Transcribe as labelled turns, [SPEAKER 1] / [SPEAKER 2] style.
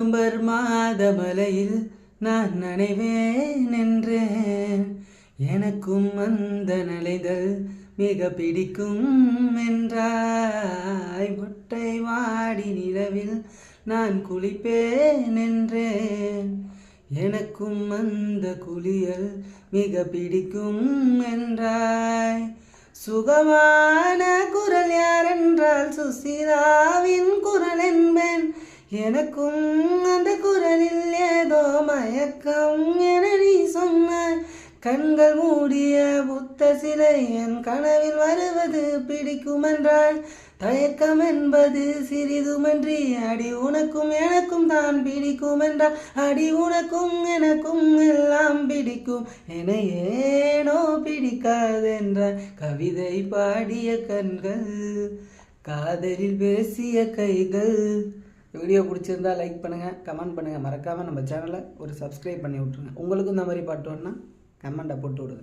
[SPEAKER 1] November மாத மலையில் நான் நனைவேன் என்றேன். எனக்கும் அந்த நலைகள் மிக பிடிக்கும் என்றாய். முட்டை வாடி நிலவில் நான் குளிப்பேன் என்றேன். எனக்கும் அந்த குளியல் மிக பிடிக்கும் என்றாய். சுகமான குரல் யாரென்றால் சுசீலாவின் குரல் என்பேன். எனக்கும் அந்த குரலில் ஏதோ மயக்கம் என நீ சொன்னாய். கண்கள் மூடிய புத்த சிலை என் கனவில் வருவது பிடிக்கும் என்றால். தயக்கம் என்பது சிறிதுமன்றி அடி உனக்கும் எனக்கும் தான் பிடிக்கும் என்றால். அடி உனக்கும் எனக்கும் எல்லாம் பிடிக்கும் என ஏனோ பிடிக்காதென்றால். கவிதை பாடிய கண்கள், காதலில் பேசிய கைகள். வீடியோ பிடிச்சிருந்தா லைக் பண்ணுங்கள், கமெண்ட் பண்ணுங்கள். மறக்காமல் நம்ம சேனலை ஒரு சப்ஸ்கிரைப் பண்ணி விட்ருங்க. உங்களுக்கும் இந்த மாதிரி பாட்டு வேணுன்னா கமெண்ட்டை போட்டு விடுங்க.